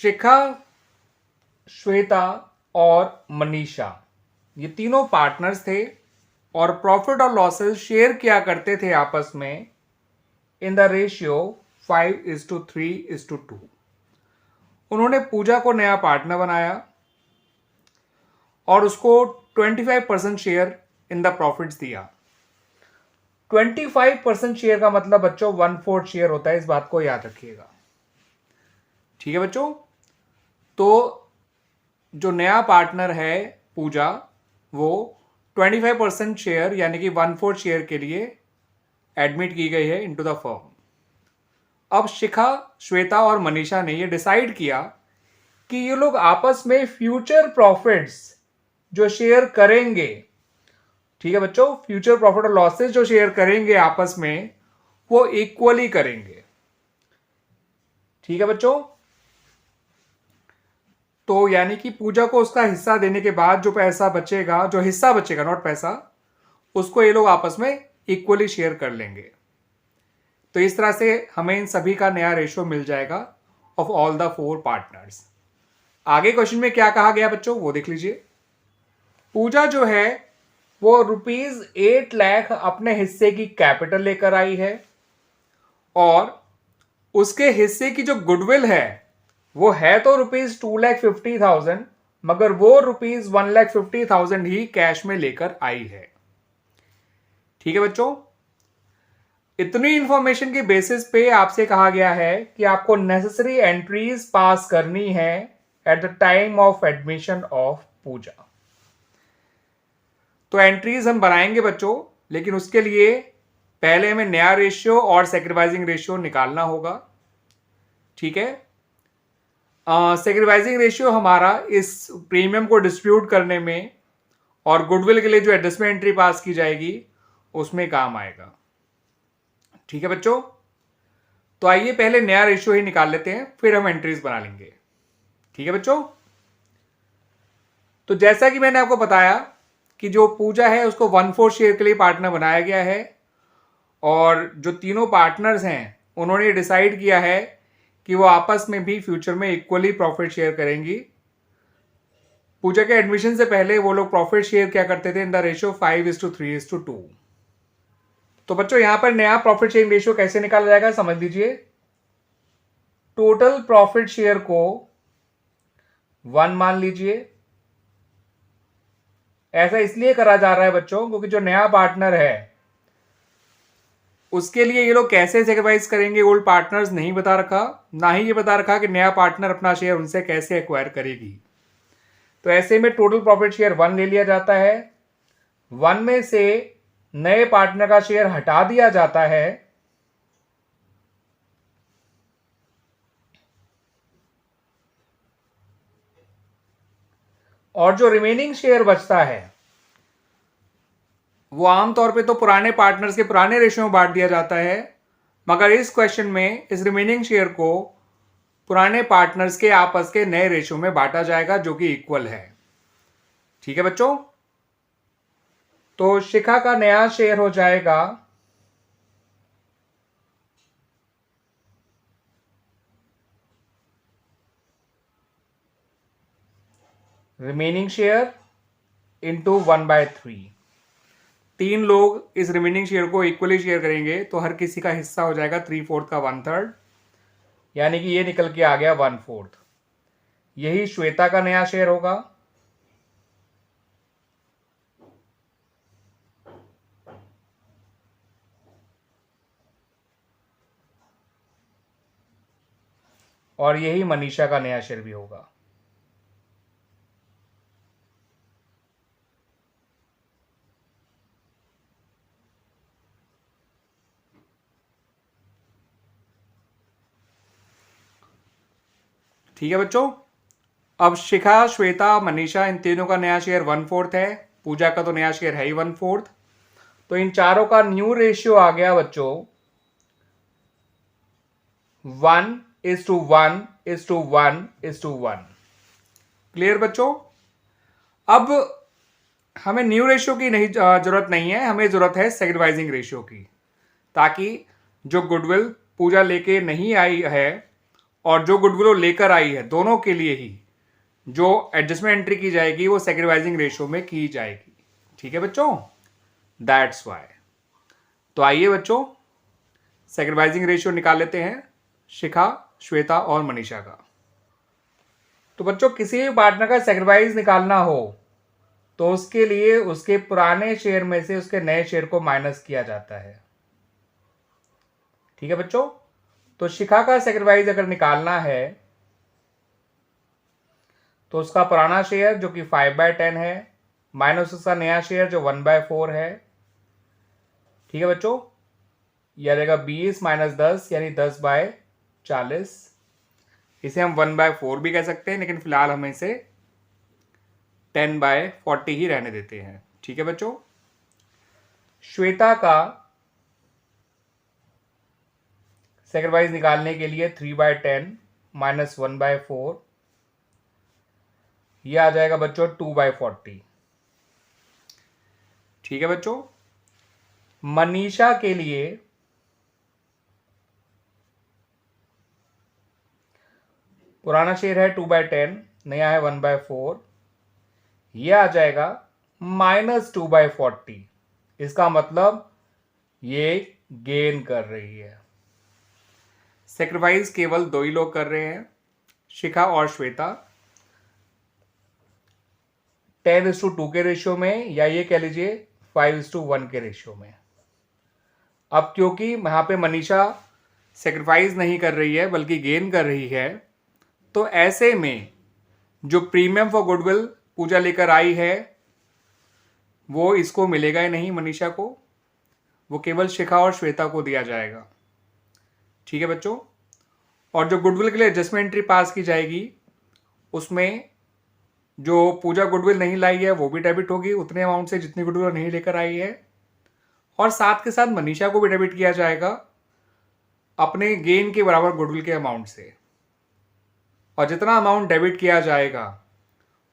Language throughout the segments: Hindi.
शिखा, श्वेता और मनीषा ये तीनों पार्टनर्स थे और प्रॉफिट और लॉसेस शेयर किया करते थे आपस में इन द रेशियो 5:3:2। उन्होंने पूजा को नया पार्टनर बनाया और उसको 25% शेयर इन द प्रॉफिट्स दिया। 25% शेयर का मतलब बच्चों 1/4 शेयर होता है, इस बात को याद रखिएगा। ठीक है बच्चों, तो जो नया पार्टनर है पूजा, वो 25% शेयर यानी कि 1/4 शेयर के लिए एडमिट की गई है इनटू द फर्म। अब शिखा, श्वेता और मनीषा ने ये डिसाइड किया कि ये लोग आपस में फ्यूचर प्रॉफिट्स जो शेयर करेंगे, ठीक है बच्चों, फ्यूचर प्रॉफिट और लॉसेस जो शेयर करेंगे आपस में वो इक्वली करेंगे। ठीक है बच्चों, तो यानी कि पूजा को उसका हिस्सा देने के बाद जो पैसा बचेगा, जो हिस्सा बचेगा, नॉट पैसा, उसको ये लोग आपस में इक्वली शेयर कर लेंगे। तो इस तरह से हमें इन सभी का नया रेशियो मिल जाएगा ऑफ ऑल द 4 पार्टनर्स। आगे क्वेश्चन में क्या कहा गया बच्चों वो देख लीजिए। पूजा जो है वो ₹8 लाख अपने हिस्से की कैपिटल लेकर आई है और उसके हिस्से की जो गुडविल है वो है तो ₹2,50,000, मगर वो ₹1,50,000 ही कैश में लेकर आई है। ठीक है बच्चों, इतनी इंफॉर्मेशन के बेसिस पे आपसे कहा गया है कि आपको नेसेसरी एंट्रीज पास करनी है at the time of admission of Puja. तो एंट्रीज हम बनाएंगे बच्चों, लेकिन उसके लिए पहले हमें नया रेशियो और सैक्रिफाइसिंग रेशियो निकालना होगा। ठीक है, सैक्रिफाइसिंग रेशियो हमारा इस प्रीमियम को डिस्ट्रीब्यूट करने में और गुडविल के लिए जो एडजस्टमेंट एंट्री पास की जाएगी उसमें काम आएगा। ठीक है बच्चों, तो आइए पहले नया रेशियो ही निकाल लेते हैं, फिर हम एंट्रीज बना लेंगे। ठीक है बच्चों, तो जैसा कि मैंने आपको बताया कि जो पूजा है उसको 1/4 शेयर के लिए पार्टनर बनाया गया है और जो तीनों पार्टनर्स हैं उन्होंने डिसाइड किया है कि वो आपस में भी फ्यूचर में इक्वली प्रॉफिट शेयर करेंगी। पूजा के एडमिशन से पहले वो लोग प्रॉफिट शेयर क्या करते थे इन द रेशियो 5:3:2। तो बच्चों यहां पर नया प्रॉफिट शेयरिंग रेशियो कैसे निकाला जाएगा समझ लीजिए। टोटल प्रॉफिट शेयर को 1 मान लीजिए। ऐसा इसलिए करा जा रहा है बच्चों क्योंकि जो नया पार्टनर है उसके लिए ये लोग कैसे सेक्रीफाइस करेंगे ओल्ड पार्टनर्स नहीं बता रखा, ना ही ये बता रखा कि नया पार्टनर अपना शेयर उनसे कैसे एक्वायर करेगी। तो ऐसे में टोटल प्रॉफिट शेयर 1 ले लिया जाता है। 1 में से नए पार्टनर का शेयर हटा दिया जाता है और जो रिमेनिंग शेयर बचता है वो आमतौर पे तो पुराने पार्टनर्स के पुराने रेशियो में बांट दिया जाता है, मगर इस क्वेश्चन में इस रिमेनिंग शेयर को पुराने पार्टनर्स के आपस के नए रेशियो में बांटा जाएगा जो कि इक्वल है। ठीक है बच्चों, तो शिखा का नया शेयर हो जाएगा रिमेनिंग शेयर इंटू 1/3। 3 लोग इस रिमेनिंग शेयर को इक्वली शेयर करेंगे तो हर किसी का हिस्सा हो जाएगा 3/4 का 1/3, यानी कि ये निकल के आ गया 1/4। यही श्वेता का नया शेयर होगा। और यही मनीषा का नया शेयर भी होगा। ठीक है बच्चों, अब शिखा, श्वेता, मनीषा इन तीनों का नया शेयर 1/4 है। पूजा का तो नया शेयर है ही 1/4। तो इन चारों का न्यू रेशियो आ गया बच्चों 1:1:1:1। क्लियर बच्चों? अब हमें न्यू रेशियो की नहीं जरूरत नहीं है, हमें जरूरत है सैक्रिफाइसिंग रेशियो की, ताकि जो गुडविल पूजा लेके नहीं आई है और जो गुडविल वो लेकर आई है, दोनों के लिए ही जो एडजस्टमेंट एंट्री की जाएगी वो सेक्रीफाइसिंग रेशियो में की जाएगी। ठीक है बच्चों, दैट्स वाई। तो आइए बच्चों सेक्रीफाइसिंग रेशियो निकाल लेते हैं शिखा, श्वेता और मनीषा का। तो बच्चों किसी भी पार्टनर का सेक्रीफाइस निकालना हो तो उसके लिए उसके पुराने शेयर में से उसके नए शेयर को माइनस किया जाता है। ठीक है बच्चों, तो शिखा का सेक्रीफाइस अगर निकालना है तो उसका पुराना शेयर जो कि 5/10 है माइनस उसका नया शेयर जो 1/4 है। ठीक है बच्चों, यह रहेगा 20 माइनस 10 यानी 10/40। इसे हम 1/4 भी कह सकते हैं, लेकिन फिलहाल हम इसे 10/40 ही रहने देते हैं। ठीक है बच्चों, श्वेता का सेक्रीफाइस निकालने के लिए 3/10 माइनस 1/4, यह आ जाएगा बच्चों 2/40। ठीक है बच्चों, मनीषा के लिए पुराना शेयर है 2/10, नया है 1/4, यह आ जाएगा -2/40। इसका मतलब ये गेन कर रही है। सेक्रीफाइस केवल दो ही लोग कर रहे हैं, शिखा और श्वेता, 10:2 के रेशियो में, या ये कह लीजिए 5:1 के रेशियो में। अब क्योंकि यहां पे मनीषा सेक्रीफाइस नहीं कर रही है बल्कि गेन कर रही है, तो ऐसे में जो प्रीमियम फॉर गुडविल पूजा लेकर आई है वो इसको मिलेगा ही नहीं, मनीषा को, वो केवल शिखा और श्वेता को दिया जाएगा। ठीक है बच्चों, और जो गुडविल के लिए एडजस्टमेंट एंट्री पास की जाएगी उसमें जो पूजा गुडविल नहीं लाई है वो भी डेबिट होगी उतने अमाउंट से जितनी गुडविल नहीं लेकर आई है, और साथ के साथ मनीषा को भी डेबिट किया जाएगा अपने गेन के बराबर गुडविल के अमाउंट से। और जितना अमाउंट डेबिट किया जाएगा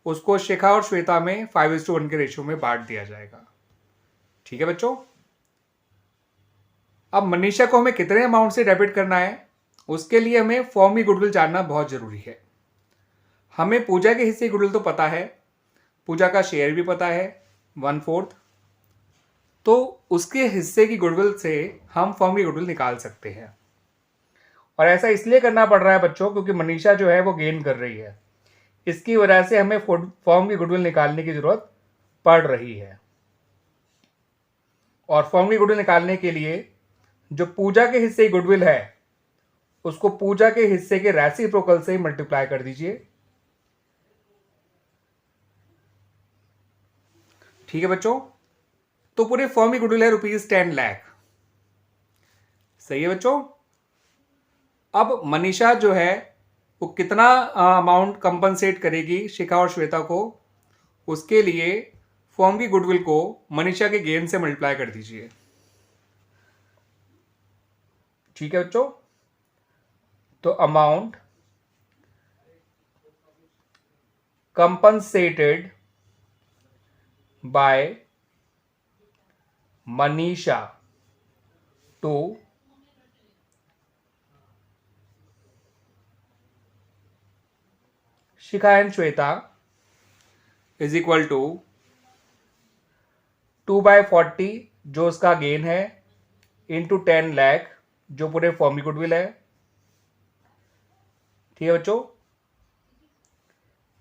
उसको शिखा और श्वेता में 5:1 के रेशियो में बांट दिया जाएगा। ठीक है बच्चों, अब मनीषा को हमें कितने अमाउंट से डेबिट करना है उसके लिए हमें फॉर्म की गुडविल जानना बहुत जरूरी है। हमें पूजा के हिस्से की गुडविल तो पता है, पूजा का शेयर भी पता है 1/4, तो उसके हिस्से की गुडविल से हम फॉर्म की गुडविल निकाल सकते हैं। और ऐसा इसलिए करना पड़ रहा है बच्चों क्योंकि मनीषा जो है वो गेन कर रही है, इसकी वजह से हमें फॉर्म की गुडविल निकालने की जरूरत पड़ रही है। और फॉर्म की गुडविल निकालने के लिए जो पूजा के हिस्से की गुडविल है उसको पूजा के हिस्से के रेसिप्रोकल से मल्टीप्लाई कर दीजिए। ठीक है बच्चों, तो पूरे फॉर्म की गुडविल है ₹10 लाख। सही है बच्चों, अब मनीषा जो है वो कितना अमाउंट कंपनसेट करेगी शिखा और श्वेता को, उसके लिए फॉर्म की गुडविल को मनीषा के गेन से मल्टीप्लाई कर दीजिए। ठीक है बच्चों, तो amount compensated by Manisha to Shikha and Shweta is equal to 2/40 जो उसका गेन है इंटू 10 लाख जो पूरे फॉर्म की गुडविल है। ठीक है बच्चों,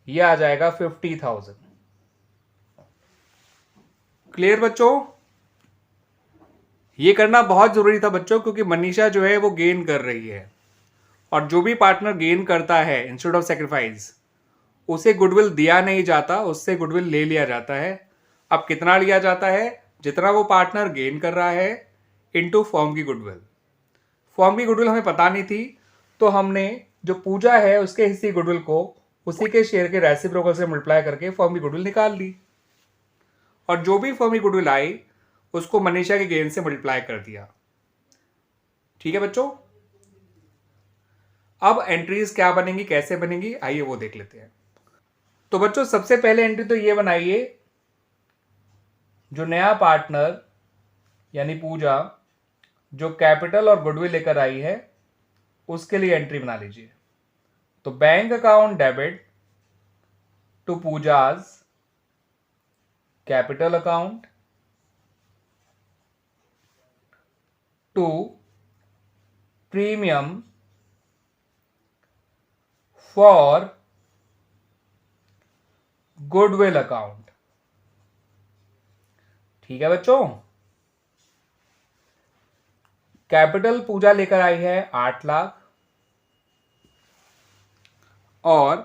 यह आ जाएगा 50,000। क्लियर बच्चों, ये करना बहुत जरूरी था बच्चों क्योंकि मनीषा जो है वो गेन कर रही है, और जो भी पार्टनर गेन करता है इंस्टेड ऑफ सेक्रीफाइस उसे गुडविल दिया नहीं जाता, उससे गुडविल ले लिया जाता है। अब कितना लिया जाता है, जितना वो पार्टनर गेन कर रहा है इनटू फॉर्म की गुडविल। फॉर्म की गुडविल हमें पता नहीं थी तो हमने जो पूजा है उसके हिस्से गुडविल को उसी के शेयर के रेसिप्रोकल से मल्टीप्लाई करके फॉर्म की गुडविल निकाल ली, और जो भी फॉर्म की गुडविल आई उसको मनीषा के गेन से मल्टीप्लाई कर दिया। ठीक है बच्चों, अब एंट्रीज क्या बनेंगी, कैसे बनेंगी, आइए वो देख लेते हैं। तो बच्चों सबसे पहले एंट्री तो ये बनाइए, जो नया पार्टनर यानी पूजा जो कैपिटल और गुडविल लेकर आई है उसके लिए एंट्री बना लीजिए। तो bank account debit to Pooja's capital account to premium for goodwill account. ठीक है बच्चों, कैपिटल पूजा लेकर आई है 8 लाख और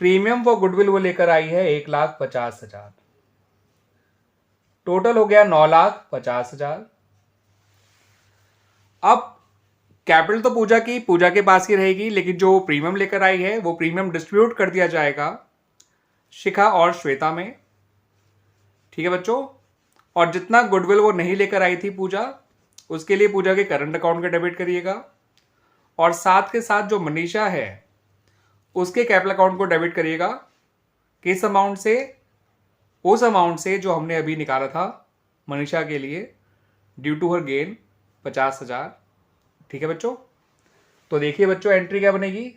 प्रीमियम फॉर गुडविल वो लेकर आई है 1,50,000। टोटल हो गया 9,50,000। अब कैपिटल तो पूजा के पास ही रहेगी, लेकिन जो प्रीमियम लेकर आई है वो प्रीमियम डिस्ट्रीब्यूट कर दिया जाएगा शिखा और श्वेता में। ठीक है बच्चों, और जितना गुडविल वो नहीं लेकर आई थी पूजा, उसके लिए पूजा के करंट अकाउंट का डेबिट करिएगा, और साथ के साथ जो मनीषा है उसके कैपिटल अकाउंट को डेबिट करिएगा। किस अमाउंट से? उस अमाउंट से जो हमने अभी निकाला था मनीषा के लिए ड्यू टू हर गेन 50,000। ठीक है बच्चों, तो देखिए बच्चों एंट्री क्या बनेगी।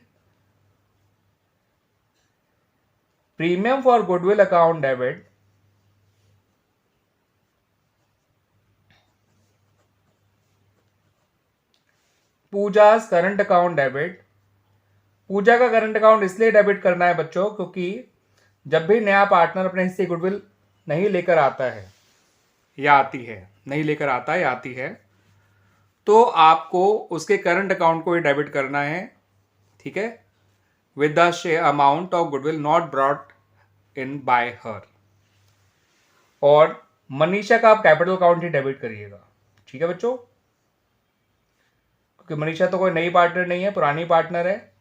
Premium for goodwill account debit Puja's current account debit. Puja का करंट अकाउंट इसलिए डेबिट करना है बच्चों क्योंकि जब भी नया पार्टनर अपने हिस्से गुडविल नहीं लेकर आता है या आती है, नहीं लेकर आता है या आती है, तो आपको उसके करंट अकाउंट को ही डेबिट करना है। ठीक है, with the amount of goodwill not brought in by हर। और मनीषा का आप कैपिटल अकाउंट ही डेबिट करिएगा। ठीक है बच्चों, क्योंकि मनीषा तो कोई नई पार्टनर नहीं है, पुरानी पार्टनर है,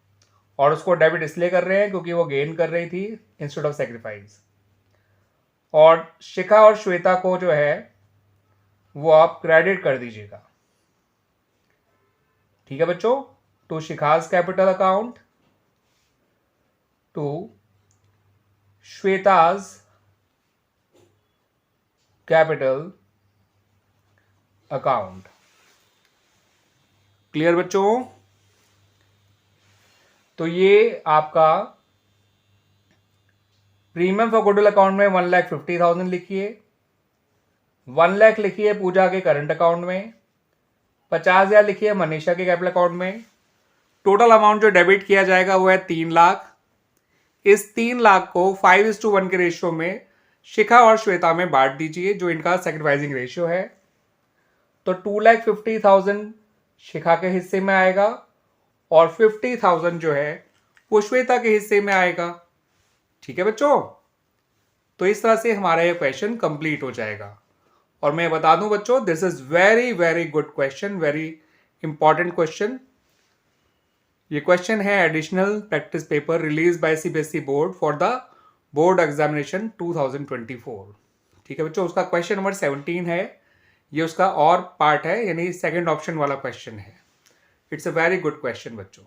और उसको डेबिट इसलिए कर रहे हैं क्योंकि वो गेन कर रही थी इंस्टेड ऑफ सेक्रीफाइस। और शिखा और श्वेता को जो है वो आप क्रेडिट कर दीजिएगा। ठीक है बच्चों, to Shikha's capital account to Shweta's capital account. Clear बच्चों? तो ये आपका प्रीमियम फॉर गुडविल अकाउंट में 1,50,000 लिखिए, 1 लाख लिखिए पूजा के करंट अकाउंट में, 50,000 लिखिए मनीषा के कैपिटल अकाउंट में। टोटल अमाउंट जो डेबिट किया जाएगा वो है 3 लाख। इस 3 लाख को 5:1 के रेशियो में शिखा और श्वेता में बांट दीजिए, जो इनका सेक्रीफाइसिंग रेशियो है। तो 2,50,000 शिखा के हिस्से में आएगा और 50,000 जो है वो श्वेता के हिस्से में आएगा। ठीक है बच्चों, तो इस तरह से हमारा ये क्वेश्चन कंप्लीट हो जाएगा। और मैं बता दूं बच्चों, this is very very good question, very important question. ये क्वेश्चन है additional practice paper release by CBSE board for the board examination 2024। ठीक है बच्चों, उसका क्वेश्चन नंबर 17 है, ये उसका और पार्ट है, यानी सेकंड ऑप्शन वाला क्वेश्चन है। It's a very good question बच्चों।